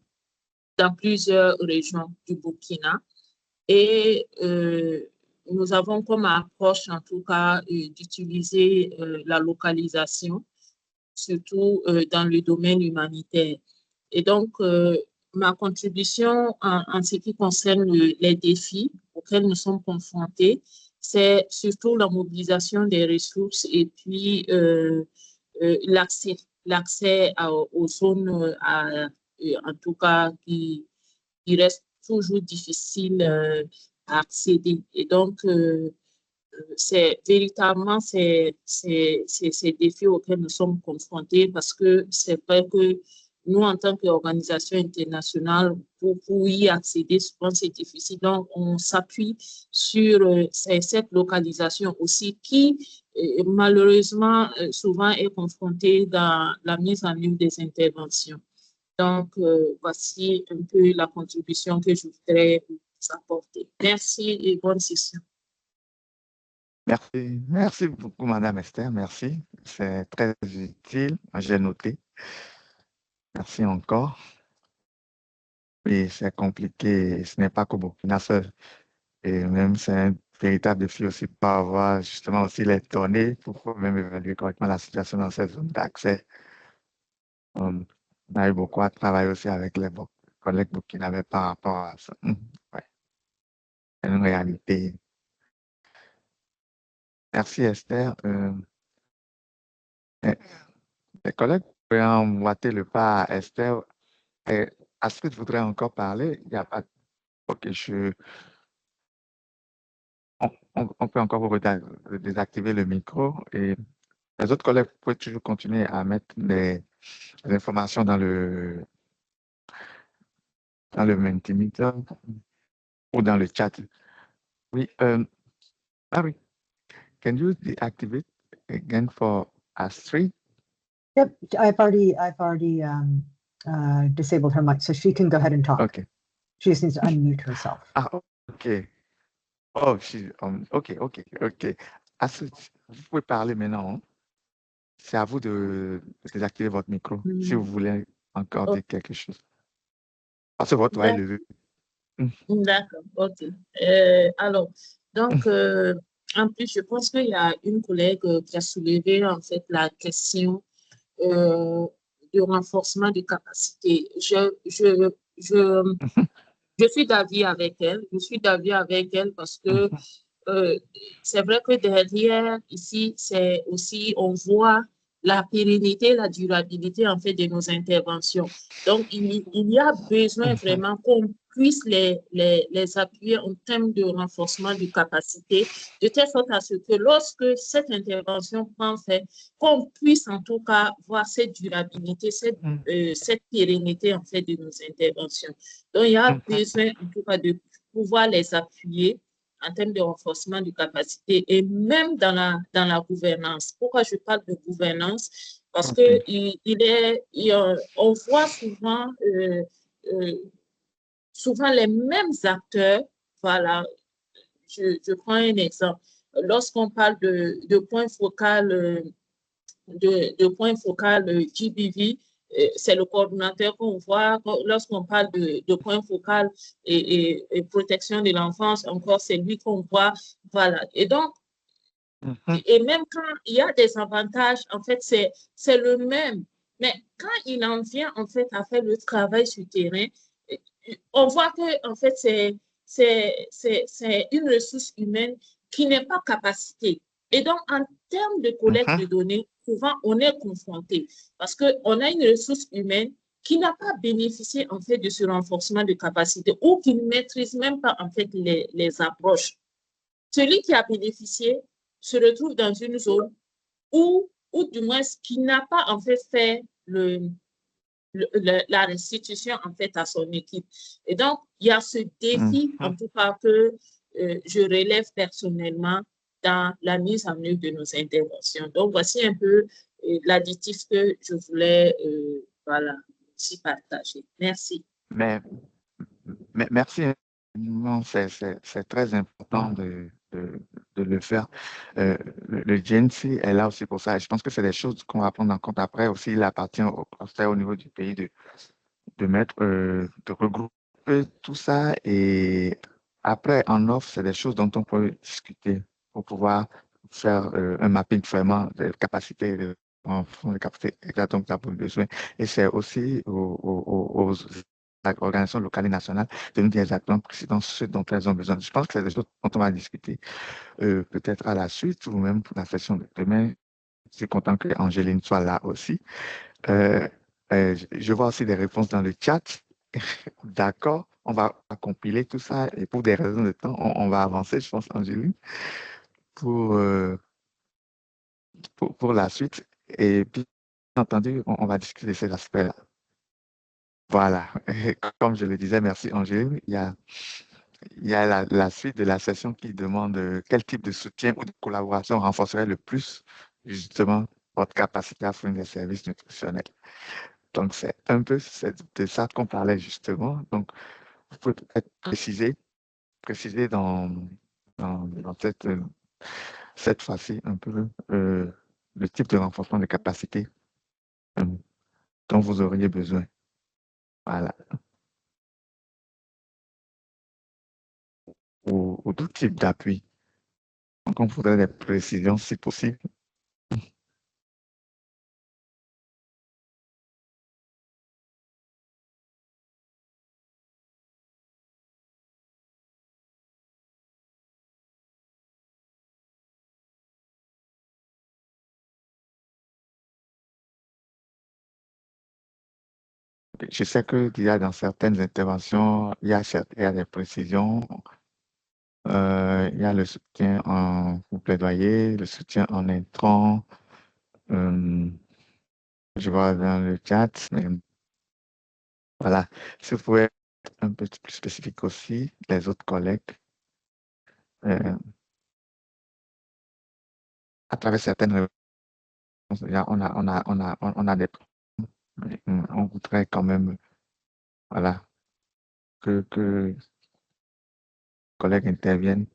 plusieurs régions du Burkina. Et nous avons comme approche, en tout cas, d'utiliser la localisation, surtout dans le domaine humanitaire. Et donc, ma contribution en ce qui concerne les défis auxquels nous sommes confrontés, c'est surtout la mobilisation des ressources et puis l'accès aux zones, en tout cas, qui restent toujours difficiles à accéder. Et donc, c'est véritablement ces défis auxquels nous sommes confrontés parce que c'est vrai que nous, en tant qu'organisation internationale, pour y accéder, souvent c'est difficile. Donc, on s'appuie sur cette localisation aussi qui, malheureusement, souvent est confrontée dans la mise en œuvre des interventions. Donc, voici un peu la contribution que je voudrais vous apporter. Merci et bonne session. Merci beaucoup, Madame Esther. Merci. C'est très utile. J'ai noté. Merci encore. Oui, c'est compliqué. Ce n'est pas qu'au Burkina seul. Et même, c'est un véritable défi aussi pour avoir justement aussi les données pour même évaluer correctement la situation dans ces zones d'accès. On a eu beaucoup à travailler aussi avec les collègues burkinabés par rapport à ça. Ouais, c'est une réalité. Merci, Esther. Les collègues pourraient emboîter le pas à Esther. Astrid voudrait encore parler. Il n'y a pas. Ok, on peut encore vous désactiver le micro et les autres collègues peuvent toujours continuer à mettre les informations dans le Mentimeter ou dans le chat. Oui, Larry, can you deactivate again for Astrid? Yep, I've already disabled her mic, so she can go ahead and talk. Okay. She just needs to unmute herself. Ah, ok. Oh, ok. Astrid, vous pouvez parler maintenant. Hein? C'est à vous de désactiver votre micro si vous voulez encore dire quelque chose. Parce que votre voix est levée. D'accord, ok. Alors, donc, En plus, je pense qu'il y a une collègue qui a soulevé en fait la question euh, de renforcement de capacité. Je suis d'avis avec elle. Je suis d'avis avec elle parce que euh, c'est vrai que derrière, ici, c'est aussi, on voit la pérennité, la durabilité, en fait, de nos interventions. Donc, il y a besoin vraiment qu'on puisse les appuyer en termes de renforcement de capacité, de telle sorte à ce que lorsque cette intervention prend fait, qu'on puisse en tout cas voir cette durabilité, cette pérennité, en fait, de nos interventions. Donc, il y a besoin, en tout cas, de pouvoir les appuyer en termes de renforcement de capacité et même dans la gouvernance. Pourquoi je parle de gouvernance? Parce que on voit euh, souvent les mêmes acteurs. Voilà, je prends un exemple. Lorsqu'on parle de point focal de point focal GBV, c'est le coordonnateur qu'on voit. Lorsqu'on parle de point focal et protection de l'enfance, encore c'est lui qu'on voit. Voilà. Et donc, et même quand il y a des avantages, en fait, c'est le même. Mais quand il en vient, en fait, à faire le travail sur terrain, on voit que, en fait, c'est une ressource humaine qui n'est pas capacité. Et donc, en termes de collecte de données, souvent, on est confronté parce qu'on a une ressource humaine qui n'a pas bénéficié, en fait, de ce renforcement de capacité ou qui ne maîtrise même pas, en fait, les approches. Celui qui a bénéficié se retrouve dans une zone ou du moins qui n'a pas, en fait la restitution en fait à son équipe. Et donc, il y a ce défi, en tout cas, que je relève personnellement dans la mise en œuvre de nos interventions. Donc, voici un peu l'additif que je voulais voilà, aussi partager. Merci. Mais merci infiniment, c'est très important de le faire. Le GNC est là aussi pour ça. Et je pense que c'est des choses qu'on va prendre en compte après. Aussi, il appartient au cluster au niveau du pays de regrouper tout ça. Et après, en offre, c'est des choses dont on peut discuter pour pouvoir faire un mapping vraiment des capacités, en fonction des capacités exactement que tu as besoin. Et c'est aussi aux organisations locales et nationales de nous dire exactement précisément ce dont elles ont besoin. Je pense que c'est des choses dont on va discuter peut-être à la suite ou même pour la session de demain. Je suis content que Angéline soit là aussi. Euh, je vois aussi des réponses dans le chat. D'accord, on va compiler tout ça et pour des raisons de temps, on va avancer, je pense, Angéline, pour, euh, pour la suite. Et bien entendu, on va discuter de ces aspects-là. Voilà, comme je le disais, merci Angéline. Il y a la suite de la session qui demande quel type de soutien ou de collaboration renforcerait le plus justement votre capacité à fournir des services nutritionnels. Donc, c'est un peu de ça qu'on parlait justement. Donc, vous pouvez peut-être préciser dans cette fois-ci un peu le type de renforcement de capacité euh, dont vous auriez besoin. Voilà. Ou tout type d'appui. Donc, on voudrait des précisions si possible. Je sais qu'il y a dans certaines interventions, il y a des précisions. Il y a le soutien au plaidoyer, le soutien en intrant. Je vois dans le chat, mais voilà. Si vous pouvez être un peu plus spécifique aussi, les autres collègues, euh, à travers certaines réponses, on a des on voudrait quand même, voilà, que les collègues interviennent.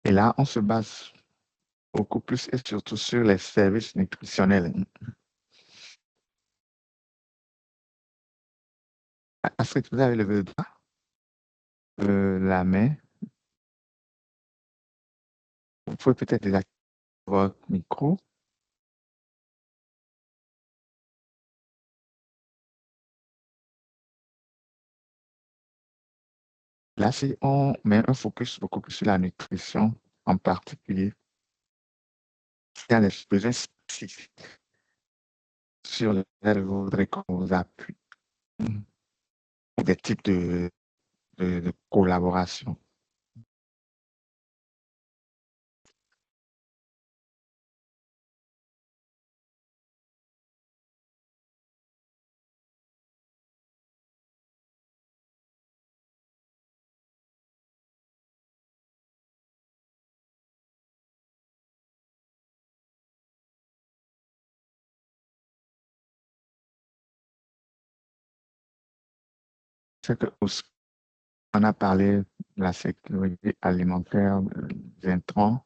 Et là, on se base beaucoup plus et surtout sur les services nutritionnels. Astrid, vous avez levé le doigt, la main. Vous pouvez peut-être désactiver votre micro. Là, si on met un focus beaucoup plus sur la nutrition en particulier, il y a des besoins spécifiques sur lesquels vous voudrez qu'on vous appuie, des types de collaboration. C'est que on a parlé de la sécurité alimentaire, des intrants.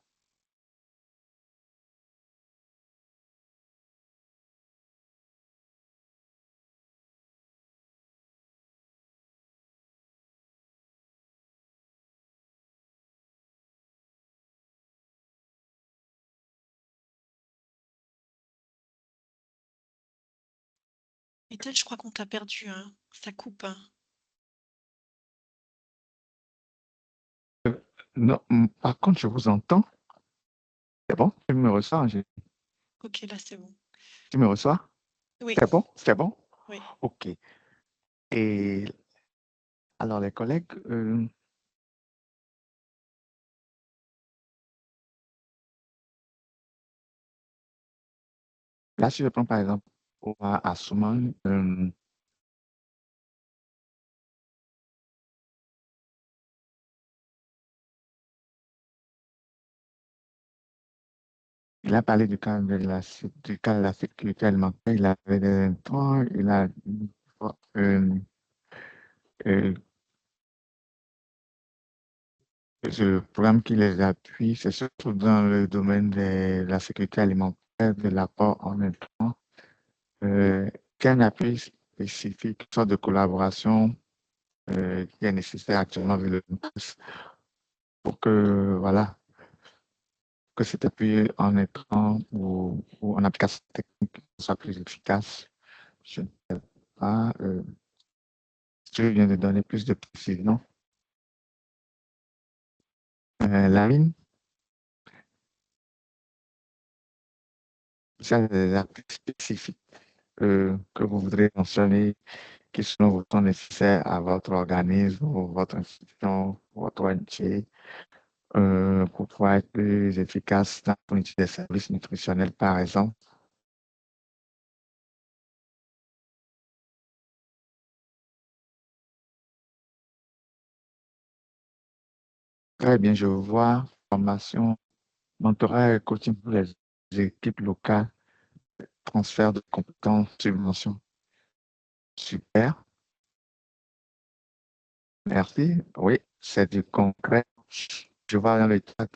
Ethel, je crois qu'on t'a perdu, hein. Ça coupe, hein. Non, par contre, je vous entends. C'est bon? Tu me reçois? Ok, là, c'est bon. Tu me reçois? Oui, C'est bon? C'est bon? oui. OK. Et alors, les collègues, là, si je prends par exemple à Souman, il a parlé du cas du cas de la sécurité alimentaire, il avait des intrants, il a le programme qui les appuie, c'est surtout dans le domaine de la sécurité alimentaire, de l'apport en intrants, qu'un appui spécifique, une sorte de collaboration qui est nécessaire actuellement avec le NPAS pour que, voilà, que cet appui en intrants ou en application technique soit plus efficace. Je ne sais pas si tu viens de donner plus de précision. Lamine, ça des appuis spécifiques que vous voudrez mentionner qui selon vous sont nécessaires à votre organisme ou votre institution, votre ONG, pour pouvoir être plus efficace dans la fourniture des services nutritionnels, par exemple. Très bien, je vois formation, mentorat et coaching pour les équipes locales, transfert de compétences, subventions. Super, merci. Oui, c'est du concret. Je vois dans le chat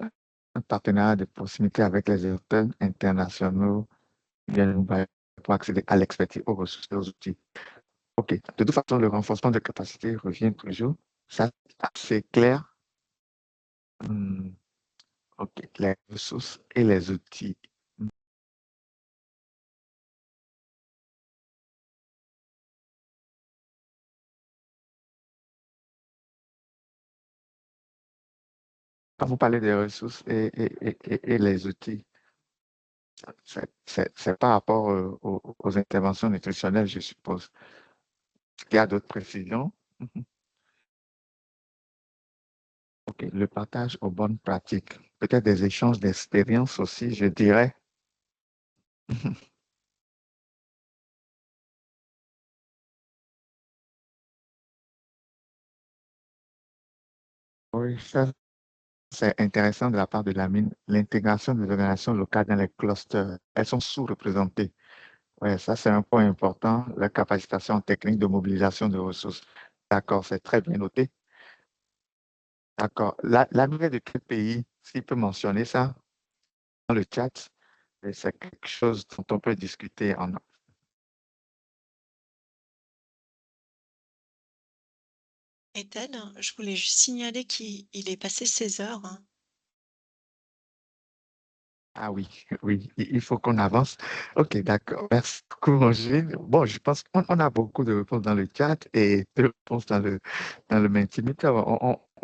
un partenariat de proximité avec les acteurs internationaux qui viennent nous permettre pour accéder à l'expertise, aux ressources et aux outils. OK. De toute façon, le renforcement de capacité revient toujours. Ça, c'est clair. OK. Les ressources et les outils. Quand vous parlez des ressources et les outils, c'est par rapport aux interventions nutritionnelles, je suppose. Il y a d'autres précisions? OK. Le partage aux bonnes pratiques. Peut-être des échanges d'expériences aussi, je dirais. Oui, ça, c'est intéressant de la part de la mine. L'intégration des organisations locales dans les clusters, elles sont sous-représentées. Oui, ça, c'est un point important. La capacitation technique de mobilisation de ressources. D'accord, c'est très bien noté. D'accord. L'arrivée de quel pays, s'il peut mentionner ça dans le chat, et c'est quelque chose dont on peut discuter en. Ethel, je voulais juste signaler qu'il est passé 16 heures. Hein. Ah oui, oui, il faut qu'on avance. Ok, d'accord. Merci beaucoup, Angèle. Bon, je pense qu'on a beaucoup de réponses dans le chat et de réponses dans le Mentimeter.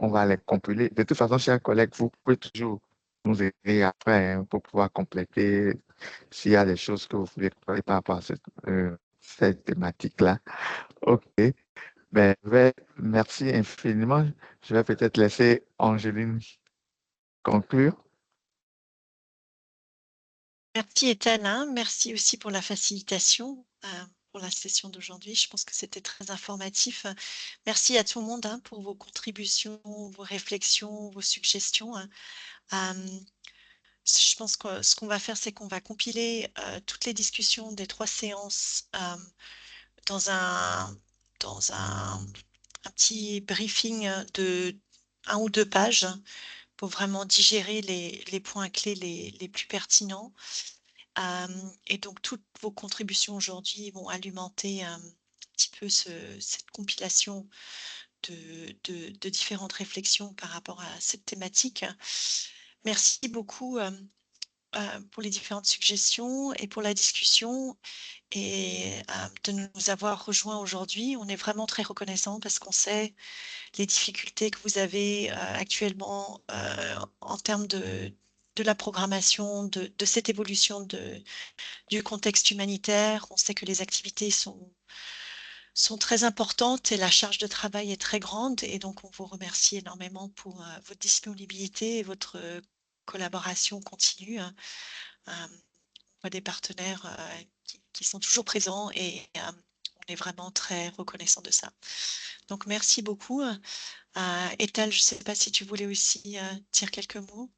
On va les compiler. De toute façon, chers collègues, vous pouvez toujours nous aider après hein, pour pouvoir compléter s'il y a des choses que vous voulez parler par rapport à cette thématique-là. Ok. Ben, merci infiniment. Je vais peut-être laisser Angéline conclure. Merci Ethel, hein. Merci aussi pour la facilitation pour la session d'aujourd'hui. Je pense que c'était très informatif. Merci à tout le monde hein, pour vos contributions, vos réflexions, vos suggestions. Hein. Je pense que ce qu'on va faire, c'est qu'on va compiler toutes les discussions des 3 séances dans un petit briefing de 1 ou 2 pages pour vraiment digérer les points clés les plus pertinents. Et donc, toutes vos contributions aujourd'hui vont alimenter un petit peu cette compilation de différentes réflexions par rapport à cette thématique. Merci beaucoup pour les différentes suggestions et pour la discussion et de nous avoir rejoints aujourd'hui. On est vraiment très reconnaissants parce qu'on sait les difficultés que vous avez actuellement en termes de la programmation, de cette évolution du contexte humanitaire. On sait que les activités sont très importantes et la charge de travail est très grande. Et donc, on vous remercie énormément pour votre disponibilité et votre collaboration continue. Hein. On voit des partenaires qui sont toujours présents et on est vraiment très reconnaissant de ça. Donc, merci beaucoup. Ethel, je ne sais pas si tu voulais aussi dire quelques mots.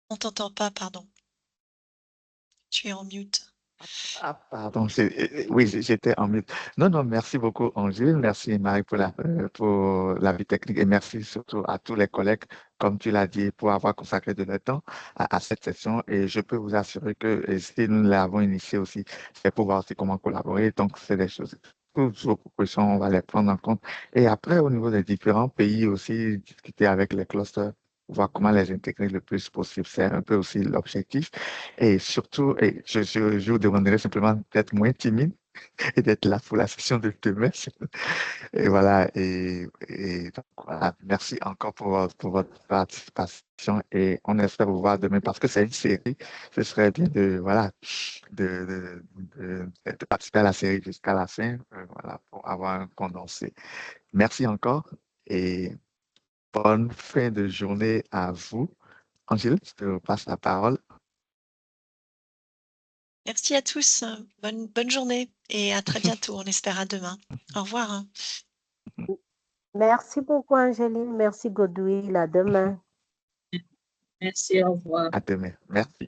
On t'entend pas, pardon. Tu es en mute. Ah, pardon, oui, j'étais en mute. Non, non, merci beaucoup, Angèle. Merci, Marie, pour la vie technique et merci surtout à tous les collègues, comme tu l'as dit, pour avoir consacré de leur temps à cette session. Et je peux vous assurer que si nous l'avons initié aussi, c'est pour voir aussi comment collaborer. Donc, c'est des choses. Toutes vos propositions, on va les prendre en compte. Et après, au niveau des différents pays aussi, discuter avec les clusters, voir comment les intégrer le plus possible. C'est un peu aussi l'objectif. Et surtout, je vous demanderai simplement d'être moins timide et d'être là pour la session de demain. Et voilà, donc, voilà, merci encore pour votre participation et on espère vous voir demain parce que c'est une série. Ce serait bien voilà, de participer à la série jusqu'à la fin, voilà, pour avoir un condensé. Merci encore et bonne fin de journée à vous. Angèle, je te passe la parole. Merci à tous. Bonne journée et à très bientôt. On espère à demain. Au revoir. Hein. Merci beaucoup, Angéline. Merci, Godwin. À demain. Merci, au revoir. À demain. Merci.